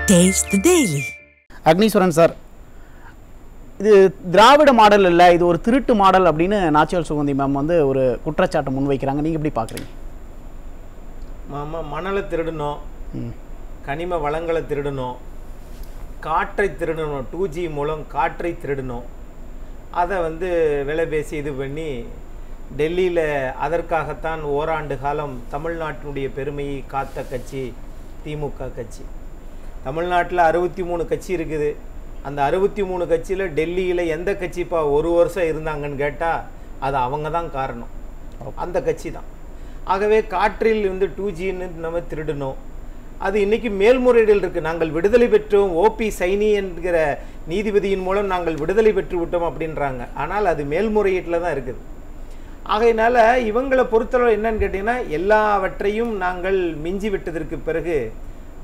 Taste the Daily. Agneeswaran sir, இது திராவிட model இல்லை, இது ஒரு திருட்டு மாடல் அப்படின்னு நாச்சியால் சுகந்தி மேம் வந்து ஒரு குற்றச்சாட்டை முன்வைக்கிறாங்க. நீங்கள் எப்படி பார்க்குறீங்க? மணலை திருடணும், கனிம வளங்களை திருடணும், காற்றை திருடணும், 2G மூலம் காற்றை திருடணும், அதை வந்து விலை பேசி இது பண்ணி டெல்லியில் அதற்காகத்தான் ஓராண்டு காலம் தமிழ்நாட்டினுடைய பெருமையை காத்த கட்சி திமுக கட்சி. தமிழ்நாட்டில் 63 கட்சி இருக்குது. அந்த 63 கட்சியில் டெல்லியில் எந்த கட்சி இப்போ ஒரு வருஷம் இருந்தாங்கன்னு கேட்டால் அது அவங்க தான் காரணம், அந்த கட்சி தான். ஆகவே காற்றில் வந்து 2Gன்னு நம்ம திருடணும். அது இன்றைக்கி மேல்முறையீடில் இருக்குது. நாங்கள் விடுதலை பெற்றோம், ஓபி சைனி என்கிற நீதிபதியின் மூலம் நாங்கள் விடுதலை பெற்று விட்டோம் அப்படின்றாங்க. ஆனால் அது மேல்முறையீட்டில் தான் இருக்குது. ஆகையினால இவங்களை பொறுத்தளவு என்னன்னு கேட்டிங்கன்னா, எல்லாவற்றையும் நாங்கள் மிஞ்சி விட்டதற்கு பிறகு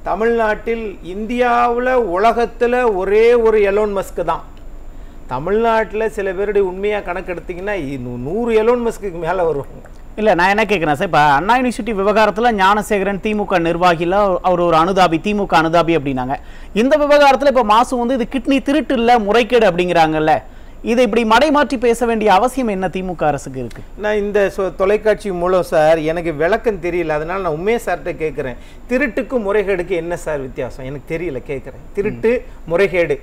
தமிழ்நாட்டில் இந்தியாவில் உலகத்தில் ஒரே ஒரு எலோன் மஸ்க் தான். தமிழ்நாட்டில் சில பேருடைய உண்மையாக கணக்கெடுத்திங்கன்னா 100 எலோன் மஸ்க்கு மேலே வருவாங்க. இல்லை, நான் என்ன கேட்குறேன் சார், இப்போ அண்ணா யூனிவர்சிட்டி விவகாரத்தில் ஞானசேகரன் திமுக நிர்வாகியில் அவர் ஒரு அனுதாபி, திமுக அனுதாபி அப்படின்னாங்க. இந்த விவகாரத்தில் இப்போ மாசு வந்து இது கிட்னி திருட்டு இல்லை முறைகேடு அப்படிங்கிறாங்கல்ல, இதை இப்படி மடைமாற்றி பேச வேண்டிய அவசியம் என்ன திமுக அரசுக்கு இருக்கு? நான் இந்த தொலைக்காட்சி மூலம் சார் எனக்கு விளக்கம் தெரியல, அதனால நான் உண்மையை சார்கிட்ட கேட்குறேன். திருட்டுக்கும் முறைகேடுக்கு என்ன சார் வித்தியாசம் எனக்கு தெரியல, கேட்குறேன். திருட்டு முறைகேடு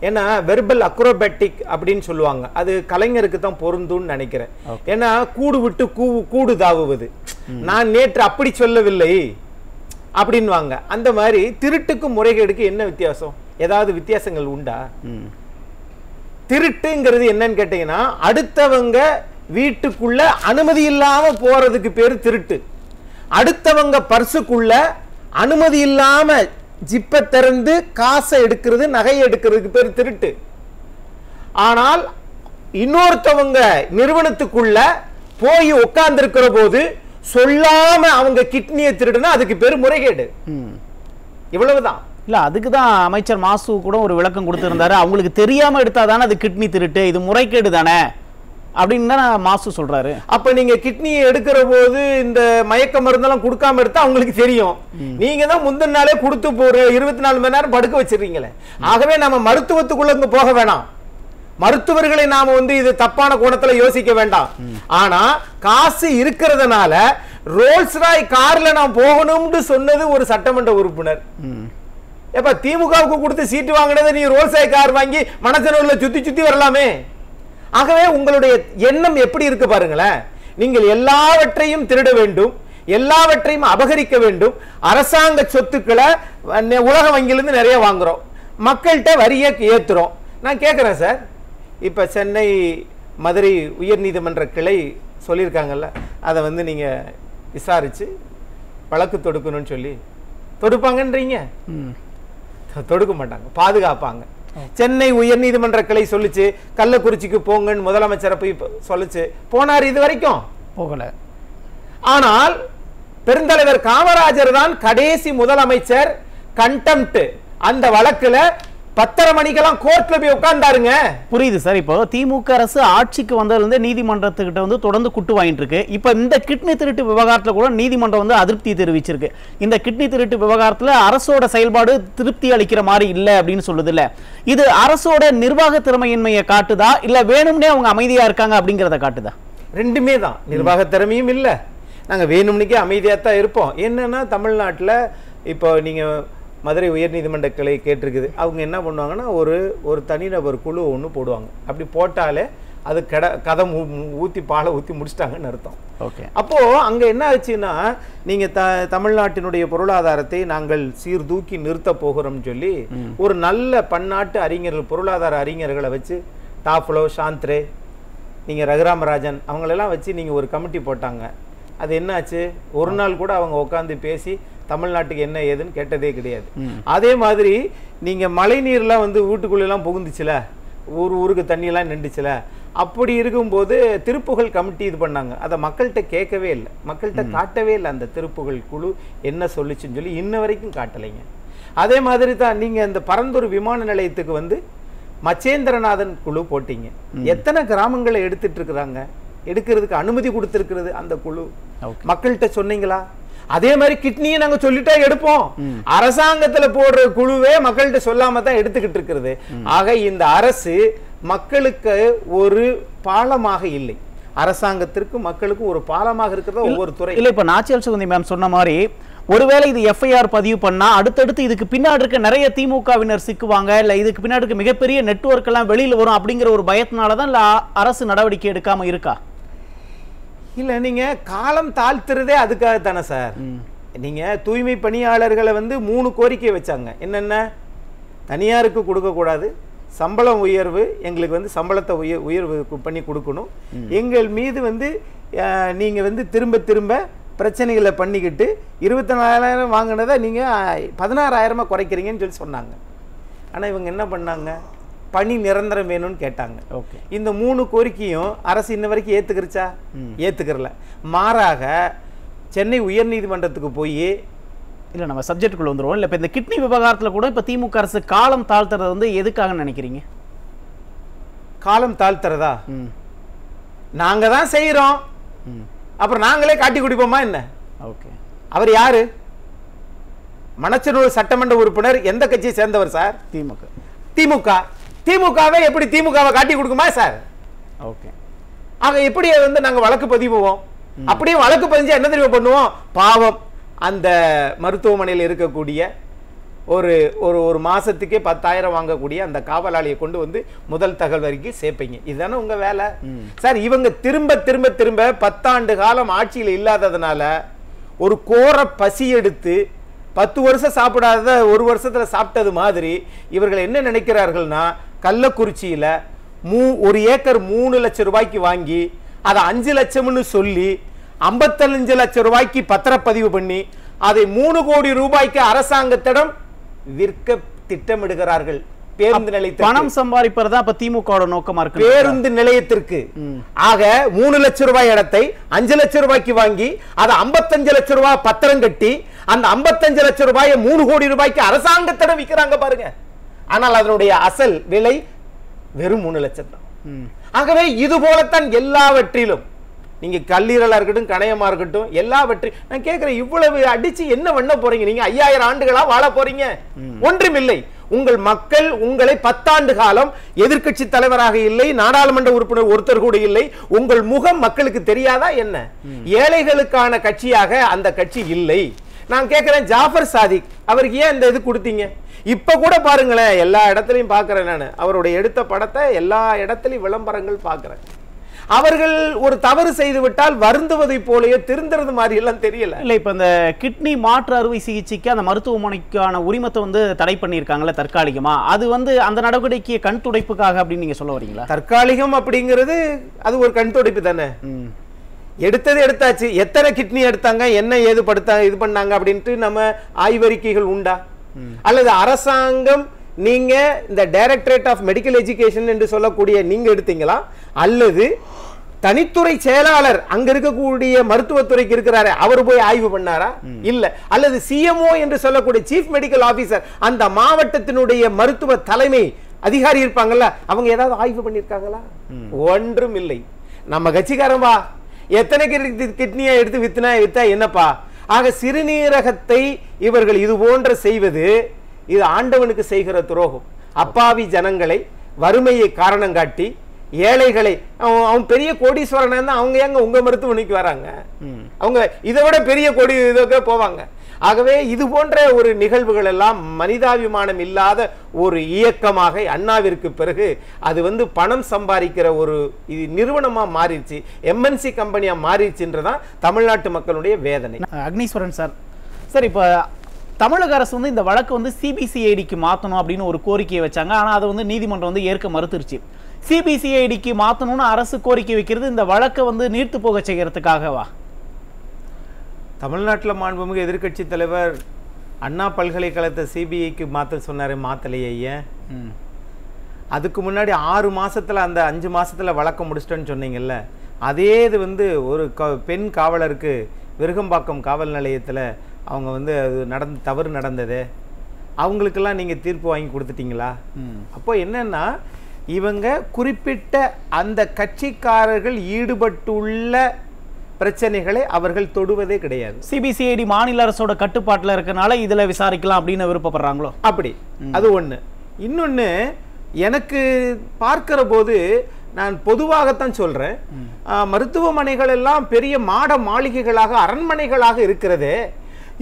ஏன்னா வெர்பல் அக்ரோபேட்டிக் அப்படின்னு சொல்லுவாங்க, அது கலைஞருக்கு தான் பொருந்தும்னு நினைக்கிறேன். ஏன்னா கூடு விட்டு கூடு தாவுவது, நான் நேற்று அப்படி சொல்லவில்லை அப்படின்வாங்க. அந்த மாதிரி திருட்டுக்கும் முறைகேடுக்கு என்ன வித்தியாசம்? ஏதாவது வித்தியாசங்கள் உண்டா? திருட்டுங்கிறது என்னன்னு கேட்டீங்கன்னா, அடுத்தவங்க வீட்டுக்குள்ள அனுமதி இல்லாம போறதுக்கு பேரு திருட்டு. அடுத்தவங்க பர்சுக்குள்ள அனுமதி இல்லாம ஜிப்பை திறந்து காசை எடுக்கிறது, நகையை எடுக்கிறதுக்கு பேரு திருட்டு. ஆனால் இன்னொருத்தவங்க நிறுவனத்துக்குள்ள போய் உட்கார்ந்து இருக்கிற போது சொல்லாம அவங்க கிட்னியை திருடுனா அதுக்கு பேரு முறைகேடு. இவ்வளவுதான். இல்லை, அதுக்கு தான் அமைச்சர் மாசு கூட ஒரு விளக்கம் கொடுத்துருந்தாரு. அவங்களுக்கு தெரியாமல் எடுத்தா தானே அது கிட்னி திருட்டு, இது முறைகேடு தானே அப்படின்னு தான் மாசு சொல்றாரு. அப்ப நீங்க கிட்னியை எடுக்கிற போது இந்த மயக்க மருந்தெல்லாம் கொடுக்காம எடுத்தா அவங்களுக்கு தெரியும். நீங்க தான் முந்தின நாளே கொடுத்து போற 24 மணி நேரம் படுக்க வச்சிருக்கீங்களே. ஆகவே நம்ம மருத்துவத்துக்குள்ள போக வேணாம், மருத்துவர்களை நாம வந்து இது தப்பான கோணத்துல யோசிக்க வேண்டாம். ஆனா காசு இருக்கிறதுனால ரோல்ஸ் ராய் கார்ல நான் போகணும்னு சொன்னது ஒரு சட்டமன்ற உறுப்பினர். எப்ப திமுகவுக்கு கொடுத்து சீட்டு வாங்கினதை நீ ரோல்ஸ் ராய் கார் வாங்கி மனசனூர்ல சுத்தி சுத்தி வரலாமே. ஆகவே உங்களுடைய எண்ணம் எப்படி இருக்கு பாருங்களேன். நீங்கள் எல்லாவற்றையும் திருட வேண்டும், எல்லாவற்றையும் அபகரிக்க வேண்டும். அரசாங்க சொத்துக்களை உலக வங்கியிலிருந்து நிறைய வாங்குறோம், மக்கள்கிட்ட வரியை ஏத்துறோம். நான் கேட்கிறேன் சார், இப்ப சென்னை மதுரை உயர்நீதிமன்ற கிளை சொல்லியிருக்காங்கல்ல, அதை வந்து நீங்க விசாரிச்சு வழக்கு தொடுக்கணும்னு சொல்லி தொடுப்பாங்கன்றீங்க? தொடுக்க மாட்டாங்க, பாதுகாப்பாங்க. சென்னை உயர்நீதிமன்ற கிளை சொல்லிச்சு கள்ளக்குறிச்சிக்கு போங்கன்னு முதலமைச்சரை போய் சொல்லிச்சு, போனார்? இது வரைக்கும் போகல. ஆனால் பெருந்தலைவர் காமராஜர் தான் கடைசி முதலமைச்சர். கண்டெம்ட் அந்த வழக்குல 10:30 மணிக்கெல்லாம் கோர்ட்ல போய் உட்கார்ந்தாருங்க. புரியுது சார். இப்போ திமுக அரசு ஆட்சிக்கு வந்ததுலேருந்து நீதிமன்றத்துக்கிட்ட வந்து தொடர்ந்து குட்டு வாங்கிட்டு இருக்கு. இப்போ இந்த கிட்னி திருட்டு விவகாரத்தில் கூட நீதிமன்றம் வந்து அதிருப்தி தெரிவிச்சிருக்கு. இந்த கிட்னி திருட்டு விவகாரத்தில் அரசோட செயல்பாடு திருப்தி அளிக்கிற மாதிரி இல்லை அப்படின்னு சொல்லுது. இல்லை, இது அரசோட நிர்வாக திறமையின்மையை காட்டுதா, இல்லை வேணும்னே அவங்க அமைதியா இருக்காங்க அப்படிங்கிறத காட்டுதா? ரெண்டுமே தான். நிர்வாக திறமையும் இல்லை, நாங்க வேணும்னுக்கே அமைதியா தான் இருப்போம். என்னன்னா தமிழ்நாட்டில் இப்போ நீங்க மதுரை உயர்நீதிமன்ற கிளை கேட்டிருக்குது. அவங்க என்ன பண்ணுவாங்கன்னா ஒரு தனிநபர் குழு ஒன்று போடுவாங்க. அப்படி போட்டாலே அது கதம் ஊற்றி பாலை ஊற்றி முடிச்சிட்டாங்கன்னு அர்த்தம். ஓகே. அப்போது அங்கே என்ன ஆச்சுன்னா, நீங்கள் தமிழ்நாட்டினுடைய பொருளாதாரத்தை நாங்கள் சீர்தூக்கி நிறுத்த போகிறோம்னு சொல்லி ஒரு நல்ல பன்னாட்டு அறிஞர்கள், பொருளாதார அறிஞர்களை வச்சு டாஃப்லோ, சாந்த்ரே, நீங்கள் ரகுராமராஜன் அவங்களெல்லாம் வச்சு நீங்கள் ஒரு கமிட்டி போட்டாங்க. அது என்னாச்சு? ஒரு நாள் கூட அவங்க உட்காந்து பேசி தமிழ்நாட்டுக்கு என்ன ஏதுன்னு கேட்டதே கிடையாது. அதே மாதிரி நீங்க மழை நீர்லாம் வந்து வீட்டுக்குள்ளெல்லாம் புகுந்துச்சுல, ஊருக்கு தண்ணியெல்லாம் நின்றுச்சுல, அப்படி இருக்கும்போது திருப்புகழ் கமிட்டி இது பண்ணாங்க. அதை மக்கள்கிட்ட கேட்கவே இல்லை, மக்கள்கிட்ட காட்டவே இல்லை. அந்த திருப்புகழ் குழு என்ன சொல்லிச்சுன்னு சொல்லி இன்ன வரைக்கும் காட்டலைங்க. அதே மாதிரி தான் நீங்க இந்த பரந்தூர் விமான நிலையத்துக்கு வந்து மச்சேந்திரநாதன் குழு போட்டீங்க. எத்தனை கிராமங்களை எடுத்துட்டு இருக்கிறாங்க, எடுக்கிறதுக்கு அனுமதி கொடுத்திருக்கிறது அந்த குழு. மக்கள்கிட்ட சொன்னீங்களா? அதே மாதிரி கிட்னியை நாங்க சொல்லிட்டா எடுப்போம். அரசாங்கத்துல போடுற குழுவே மக்கள்கிட்ட சொல்லாம தான் எடுத்துக்கிட்டு இருக்கிறது. ஆக இந்த அரசு மக்களுக்கு ஒரு பாலமாக இல்லை. அரசாங்கத்திற்கு மக்களுக்கு ஒரு பாலமாக இருக்கிறது ஒவ்வொரு துறை இல்ல. இப்ப நாச்சியால் சுகந்தி மேம் சொன்ன மாதிரி ஒருவேளை இது எஃப்ஐஆர் பதிவு பண்ணா அடுத்தடுத்து இதுக்கு பின்னாடி இருக்க நிறைய திமுகவினர் சிக்குவாங்க, இல்ல இதுக்கு பின்னாடி இருக்க மிகப்பெரிய நெட்வொர்க் எல்லாம் வெளியில வரும் அப்படிங்கிற ஒரு பயத்தினாலதான் இல்ல அரசு நடவடிக்கை எடுக்காம இருக்கா? இல்ல, நீங்க காலம் தாழ்த்துறதே அதுக்காகத்தானே சார். நீங்க தூய்மை பணியாளர்களை 3 கோரிக்கை வச்சாங்க. என்னென்ன? தனியாருக்கு கொடுக்க கூடாது, சம்பளம் உயர்வு, எங்களுக்கு சம்பளத்தை உயர்வு பண்ணி கொடுக்கணும், எங்கள் மீது நீங்க திரும்ப திரும்ப பிரச்சனைகளை பண்ணிக்கிட்டு 24,000 வாங்கினதை நீங்க 16,000 குறைக்கிறீங்கன்னு சொல்லி சொன்னாங்க. ஆனா இவங்க என்ன பண்ணாங்க? பணி நிரந்தரம் வேணும்னு கேட்டாங்க. இந்த 3 கோரிக்கையும் அரசு இன்ன வரைக்கும் ஏத்துக்கிறச்சா? ஏத்துக்கிறல. மாறாக சென்னை உயர்நீதிமன்றத்துக்கு போய் இல்ல நம்ம சப்ஜெக்டுக்குள்ள வந்துருவோம். இல்ல இப்ப இந்த கிட்னி விவகாரத்துல கூட இப்ப திமுக அரசு காலம் தாழ்த்துறது எதுக்காக நினைக்கிறீங்க? காலம் தாழ்த்துறதா? நாங்க தான் செய்யறோம், அப்புறம் நாங்களே காட்டி குடிப்போமா என்ன? அவர் யாரு? மணச்சநல்லூர் சட்டமன்ற உறுப்பினர், எந்த கட்சியை சேர்ந்தவர் சார்? திமுக. திமுகவை எப்படி திமுகவை காட்டி கொடுக்குமா சார்? ஆக எப்படி நாங்க வழக்கு பதிவுவோம்? அப்படியே வழக்கு பதிஞ்சா என்ன தெரியுமா பண்ணுவோம்? பாவம் அந்த மருத்துவமனையில் இருக்கக்கூடிய ஒரு மாசத்துக்கே 10,000 வாங்கக்கூடிய அந்த காவலாளியை கொண்டு முதல் தகவல் வரைக்கும் சேர்ப்பீங்க. இதுதானே உங்க வேலை சார். இவங்க திரும்ப திரும்ப திரும்ப 10 ஆண்டு காலம் ஆட்சியில் இல்லாததுனால ஒரு கோர பசி எடுத்து 10 வருஷம் சாப்பிடாத ஒரு வருஷத்துல சாப்பிட்டது மாதிரி இவர்கள் என்ன நினைக்கிறார்கள்னா, கள்ளக்குறிச்சியில 1 ஏக்கர் 3 லட்சம் ரூபாய்க்கு வாங்கி அதை 5 லட்சம்னு சொல்லி 55 லட்சம் ரூபாய்க்கு பத்திரப்பதிவு பண்ணி அதை 3 கோடி ரூபாய்க்கு அரசாங்கத்திடம் விற்க திட்டமிடுகிறார்கள். பேருந்து நிலையத்திற்கு பணம் சம்பாதிப்பது தான் திமுக நோக்கமா இருக்கு. பேருந்து நிலையத்திற்கு ஆக 3 லட்சம் ரூபாய் இடத்தை 5 லட்சம் ரூபாய்க்கு வாங்கி அதை 55 லட்சம் ரூபாய் பத்திரம் கட்டி அந்த 55 லட்சம் ரூபாயை 3 கோடி ரூபாய்க்கு அரசாங்கத்திடம் விற்கிறாங்க பாருங்க. ஆனால் அதனுடைய அசல் விலை வெறும் 3 லட்சம் தான். ஆகவே இது போலத்தான் எல்லாவற்றிலும், நீங்க கல்லீரலா இருக்கட்டும், கணையமா இருக்கட்டும், எல்லாவற்றையும் நான் கேட்கிறேன், இவ்வளவு அடிச்சு என்ன பண்ண போறீங்க? நீங்க 5000 ஆண்டுகளா வாழ போறீங்க? ஒன்றுமில்லை. உங்கள் மக்கள் உங்களை 10 ஆண்டு காலம் எதிர்க்கட்சி தலைவராக இல்லை, நாடாளுமன்ற உறுப்பினர் ஒருத்தர் கூட இல்லை, உங்கள் முகம் மக்களுக்கு தெரியாதா என்ன? ஏழைகளுக்கான கட்சியாக அந்த கட்சி இல்லை. நான் கேட்கிறேன், ஜாஃபர் சாதிக் அவருக்கு ஏன் இந்த இது கொடுத்தீங்க? இப்ப கூட பாருங்களேன், எல்லா இடத்துலயும் பாக்குறேன் நான் அவருடைய எடுத்த படத்தை, எல்லா இடத்துலயும் விளம்பரங்கள் பாக்குறேன். அவர்கள் ஒரு தவறு செய்து விட்டால் வருந்துவதை போலயே திருந்துறது மாதிரி எல்லாம் தெரியல. இல்ல இப்ப இந்த கிட்னி மாற்று அறுவை சிகிச்சைக்கு அந்த மருத்துவமனைக்கான உரிமத்தை தடை பண்ணியிருக்காங்கல்ல தற்காலிகமா, அது அந்த நடவடிக்கை கண் துடைப்புக்காக அப்படின்னு நீங்க சொல்ல வரீங்களா? தற்காலிகம் அப்படிங்கிறது அது ஒரு கண் துடைப்பு தானே. எடுத்தது எடுத்தாச்சு. எத்தனை கிட்னி எடுத்தாங்க, என்ன ஏது இது பண்ணாங்க அப்படின்ட்டு நம்ம ஆய்வறிக்கைகள் உண்டா? அல்லது அரசாங்கம் நீங்க இந்த டைரக்டரேட் ஆஃப் மெடிக்கல் எஜுகேஷன் என்று சொல்லக்கூடிய நீங்க எடுத்தீங்களா? அல்லது தனித்துறை செயலாளர் அங்க இருக்கக்கூடிய மருத்துவத்துறைக்கு இருக்கிறாரு, அவர் போய் ஆய்வு பண்ணாரா? இல்ல. அல்லது சிஎம்ஓ என்று சொல்லக்கூடிய சீஃப் மெடிக்கல் ஆபீசர், அந்த மாவட்டத்தினுடைய மருத்துவ தலைமை அதிகாரி இருப்பாங்கல்ல, அவங்க ஏதாவது ஆய்வு பண்ணிருக்காங்களா? ஒன்றும் இல்லை. நம்ம கட்சிக்காரன்பா எத்தனை கிட்னியை எடுத்து வித்தா என்னப்பா? ஆக சிறுநீரகத்தை இவர்கள் இது போன்ற செய்வது இது ஆண்டவனுக்கு செய்கிற துரோகம். அப்பாவி ஜனங்களை வறுமையை காரணம் காட்டி ஏழைகளை, அவன் பெரிய கோடீஸ்வரன், அவங்க ஏங்க உங்க மருத்துவமனைக்கு வராங்க? அவங்க இதை விட பெரிய கோடி போவாங்க. ஆகவே இது போன்ற ஒரு நிகழ்வுகள் எல்லாம் மனிதாபிமானம் இல்லாத ஒரு இயக்கமாக அண்ணாவிற்கு பிறகு அது பணம் சம்பாதிக்கிற ஒரு நிறுவனமா மாறிடுச்சு, எம்என்சி கம்பெனியா மாறிடுச்சுன்றதான் தமிழ்நாட்டு மக்களுடைய வேதனை. அக்னீஸ்வரன் சார், சார் இப்போ தமிழக அரசு இந்த வழக்கு சிபிசிஐடிக்கு மாற்றணும் அப்படின்னு ஒரு கோரிக்கையை வச்சாங்க. ஆனால் அதை நீதிமன்றம் ஏற்க மறுத்துருச்சு. சிபிசிஐடிக்கு மாற்றணும்னு அரசு கோரிக்கை வைக்கிறது இந்த வழக்கை நீர்த்து போக செய்யறதுக்காகவா? தமிழ்நாட்டில் மாண்புமிகு எதிர்க்கட்சி தலைவர் அண்ணா பல்கலைக்கழகத்தை சிபிஐக்கு மாற்ற சொன்னாரு, மாத்தலையே ஏன்? அதுக்கு முன்னாடி 6 மாசத்துல அந்த 5 மாசத்துல வழக்கம் முடிச்சிட்டேன்னு சொன்னீங்கல்ல, அதே இது ஒரு பெண் காவலருக்கு விருகம்பாக்கம் காவல் நிலையத்தில் அவங்க அது தவறு நடந்தது, அவங்களுக்கெல்லாம் நீங்கள் தீர்ப்பு வாங்கி கொடுத்துட்டீங்களா? அப்போ என்னன்னா, இவங்க குறிப்பிட்ட அந்த கட்சிக்காரர்கள் ஈடுபட்டுள்ள பிரச்சனைகளை அவர்கள் தொடுவதே கிடையாது. சிபிசிஐடி மாநில அரசோட கட்டுப்பாட்டுல இருக்கனால இதுல விசாரிக்கலாம் அப்படின்னு விருப்பப்படுறாங்களோ? அப்படி அது ஒண்ணு. இன்னொன்னு, எனக்கு பார்க்கிற போது நான் பொதுவாகத்தான் சொல்றேன், மருத்துவமனைகள் எல்லாம் பெரிய மாட மாளிகைகளாக அரண்மனைகளாக இருக்கிறது.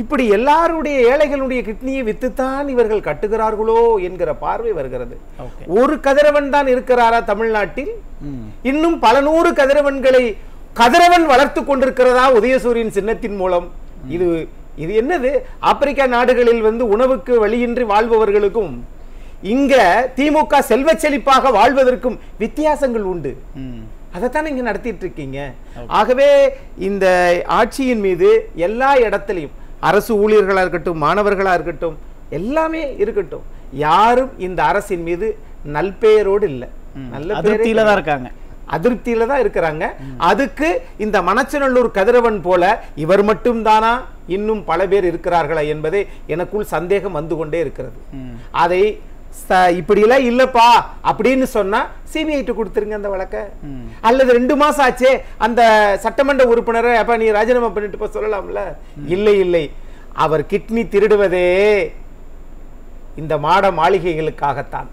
இப்படி எல்லாருடைய ஏழைகளுடைய கிட்னியை வித்துத்தான் இவர்கள் கட்டுகிறார்களோ என்கிற பார்வை வருகிறது. ஒரு கதிரவன் தான் இருக்கிறாரா தமிழ்நாட்டில்? இன்னும் பல நூறு கதிரவன்களை கதிரவன் வளர்த்து கொண்டிருக்கிறதா உதயசூரியன் சின்னத்தின் மூலம்? இது இது என்னது? ஆப்பிரிக்கா நாடுகளில் உணவுக்கு வழியின்றி வாழ்பவர்களுக்கும் இங்க திமுக செல்வ செழிப்பாக வாழ்வதற்கும் வித்தியாசங்கள் உண்டு. அதைத்தான் இங்க நடத்திட்டு இருக்கீங்க. ஆகவே இந்த ஆட்சியின் மீது எல்லா இடத்திலையும் அரசு ஊழியர்களா இருக்கட்டும், மாணவர்களா இருக்கட்டும், எல்லாமே இருக்கட்டும், யாரும் இந்த அரசின் மீது நல்பெயரோடு இல்லை, நல்ல அதிருப்தியில தான் இருக்காங்க. அதிருப்தியில தான் இருக்கிறாங்க. அதுக்கு இந்த மணச்சநல்லூர் கதிரவன் போல இவர் மட்டும் தானா, இன்னும் பல பேர் இருக்கிறார்களா என்பதே எனக்குள் சந்தேகம் வந்து கொண்டே இருக்கிறது. அதை இப்படி எல்லாம் இல்லப்பா அப்படின்னு சொன்னா சிபிஐ கொடுத்துருங்க அந்த வழக்க. அல்லது 2 மாசம் ஆச்சே அந்த சட்டமன்ற உறுப்பினரை அப்ப நீ ராஜினாமா பண்ணிட்டு சொல்லலாம்ல. இல்லை இல்லை, அவர் கிட்னி திருடுவதே இந்த மாட மாளிகைகளுக்காகத்தான்.